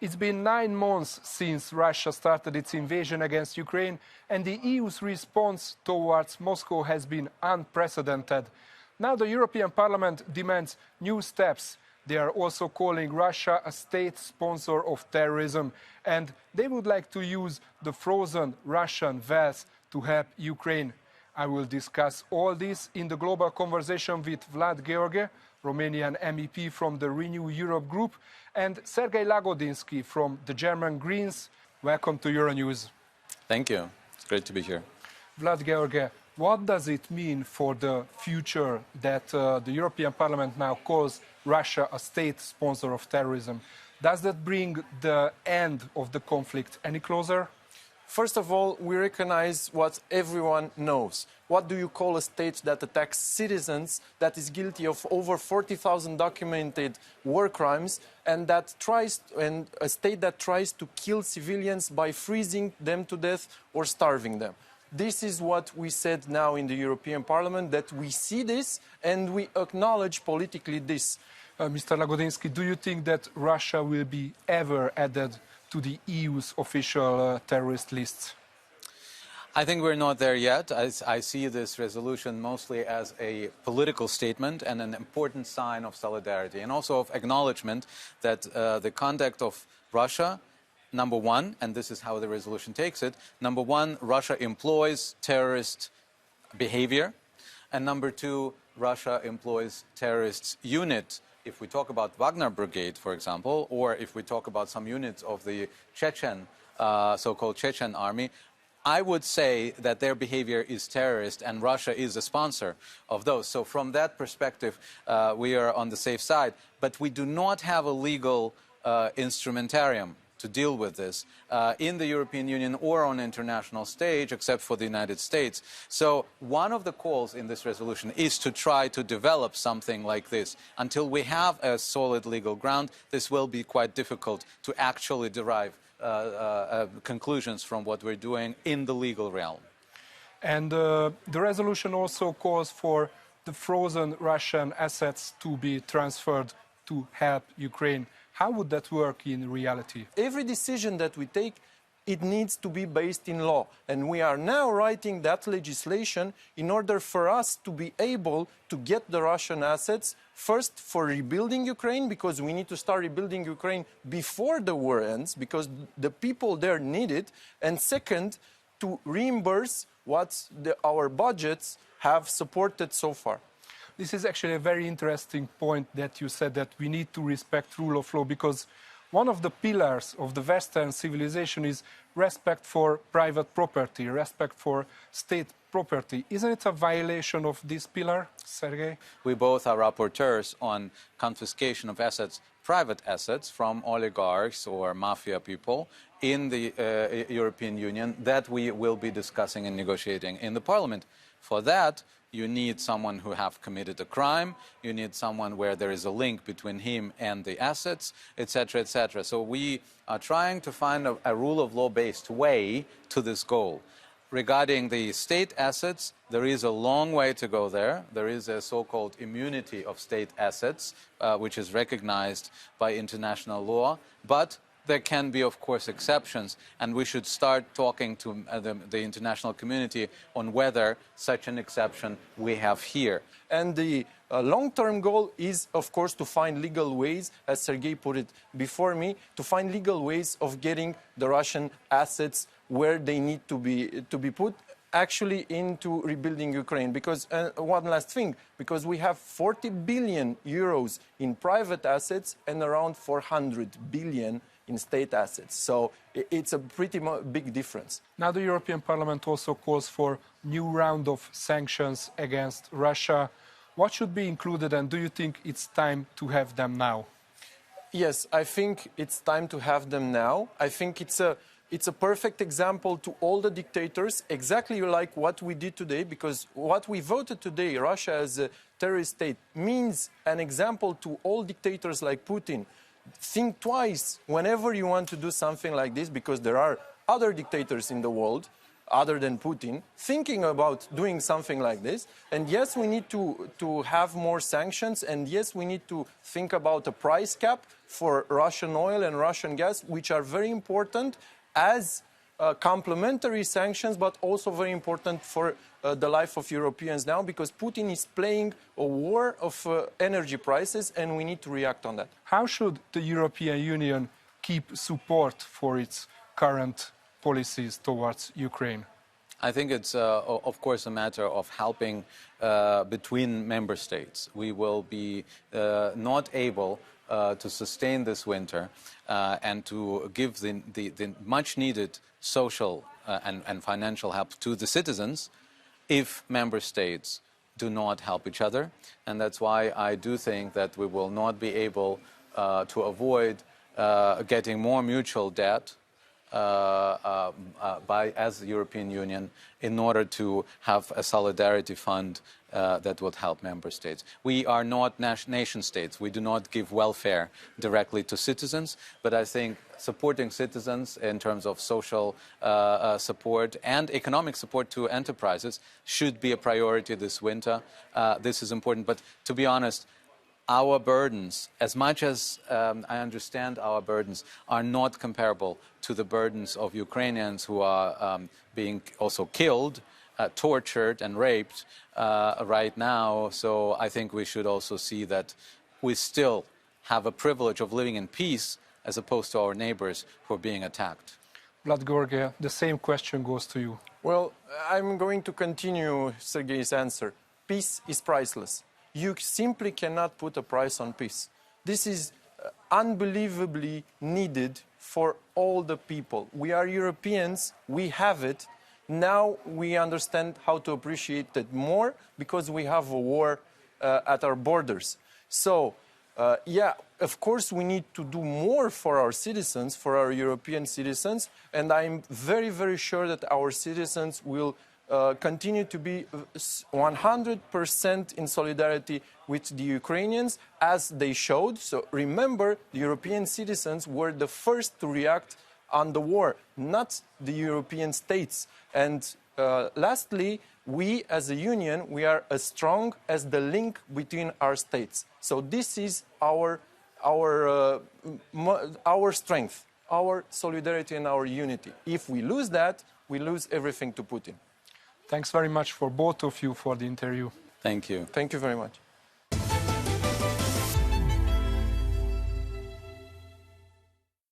It's been 9 months since Russia started its invasion against Ukraine, and the EU's response towards Moscow has been unprecedented. Now the European Parliament demands new steps. They are also calling Russia a state sponsor of terrorism, and they would like to use the frozen Russian wealth to help Ukraine. I will discuss all this in the global conversation with Vlad George, Romanian MEP from the Renew Europe group, and Sergei Lagodinsky from the German Greens. Welcome to Euronews. Thank you. It's great to be here. Vlad George, what does it mean for the future that the European Parliament now calls Russia a state sponsor of terrorism? Does that bring the end of the conflict any closer? First of all, we recognize what everyone knows. What do you call a state that attacks citizens, that is guilty of over 40,000 documented war crimes, and a state that tries to kill civilians by freezing them to death or starving them? This is what we said now in the European Parliament, that we see this and we acknowledge politically this. Mr. Lagodinsky, do you think that Russia will be ever added to the EU's official terrorist lists? I think we're not there yet. I see this resolution mostly as a political statement and an important sign of solidarity and also of acknowledgement that the conduct of Russia, number one, and this is how the resolution takes it, number one, Russia employs terrorist behavior, and number two, Russia employs terrorist unit. If we talk about Wagner Brigade, for example, or if we talk about some units of the Chechen, so-called Chechen army, I would say that their behavior is terrorist and Russia is a sponsor of those. So from that perspective, we are on the safe side. But we do not have a legal instrumentarium to deal with this in the European Union or on international stage, except for the United States. So one of the calls in this resolution is to try to develop something like this. Until we have a solid legal ground, this will be quite difficult to actually derive conclusions from what we're doing in the legal realm. And the resolution also calls for the frozen Russian assets to be transferred to help Ukraine. How would that work in reality? Every decision that we take, it needs to be based in law. And we are now writing that legislation in order for us to be able to get the Russian assets, first for rebuilding Ukraine, because we need to start rebuilding Ukraine before the war ends, because the people there need it. And second, to reimburse what our budgets have supported so far. This is actually a very interesting point that you said, that we need to respect rule of law, because one of the pillars of the Western civilization is respect for private property, respect for state property. Isn't it a violation of this pillar, Sergei? We both are rapporteurs on confiscation of assets, private assets from oligarchs or mafia people in the European Union that we will be discussing and negotiating in the Parliament. For that, you need someone who have committed a crime, you need someone where there is a link between him and the assets, etc., etc. So we are trying to find a rule of law-based way to this goal. Regarding the state assets, there is a long way to go there. There is a so-called immunity of state assets, which is recognized by international law, but there can be, of course, exceptions, and we should start talking to the international community on whether such an exception we have here. And the long-term goal is, of course, to find legal ways, as Sergei put it before me, to find legal ways of getting the Russian assets where they need to be put, actually into rebuilding Ukraine. Because one last thing, because we have 40 billion euros in private assets and around 400 billion in state assets. So it's a pretty big difference. Now the European Parliament also calls for a new round of sanctions against Russia. What should be included, and do you think it's time to have them now? Yes, I think it's time to have them now. I think it's a perfect example to all the dictators, exactly like what we did today, because what we voted today, Russia as a terrorist state, means an example to all dictators like Putin. Think twice whenever you want to do something like this, because there are other dictators in the world, other than Putin, thinking about doing something like this. And yes, we need to have more sanctions. And yes, we need to think about a price cap for Russian oil and Russian gas, which are very important as complementary sanctions, but also very important for the life of Europeans now, because Putin is playing a war of energy prices, and we need to react on that. How should the European Union keep support for its current policies towards Ukraine? I think it's, of course, a matter of helping between member states. We will be not able to sustain this winter and to give the much-needed social and financial help to the citizens if member states do not help each other. And that's why I do think that we will not be able to avoid getting more mutual debt as the European Union in order to have a solidarity fund that would help member states. We are not nation states. We do not give welfare directly to citizens, but I think supporting citizens in terms of social support and economic support to enterprises should be a priority this winter. This is important, but to be honest, our burdens, as much as I understand our burdens, are not comparable to the burdens of Ukrainians who are being also killed, tortured and raped right now. So I think we should also see that we still have a privilege of living in peace as opposed to our neighbors who are being attacked. Vlad Georgia, the same question goes to you. Well, I'm going to continue Sergei's answer. Peace is priceless. You simply cannot put a price on peace. This is unbelievably needed for all the people. We are Europeans, we have it. Now we understand how to appreciate it more because we have a war at our borders. So, yeah, of course we need to do more for our citizens, for our European citizens, and I'm very, very sure that our citizens will continue to be 100% in solidarity with the Ukrainians, as they showed. So remember, the European citizens were the first to react on the war, not the European states. And lastly, we as a union, we are as strong as the link between our states. So this is our strength, our solidarity and our unity. If we lose that, we lose everything to Putin. Thanks very much for both of you for the interview. Thank you. Thank you very much.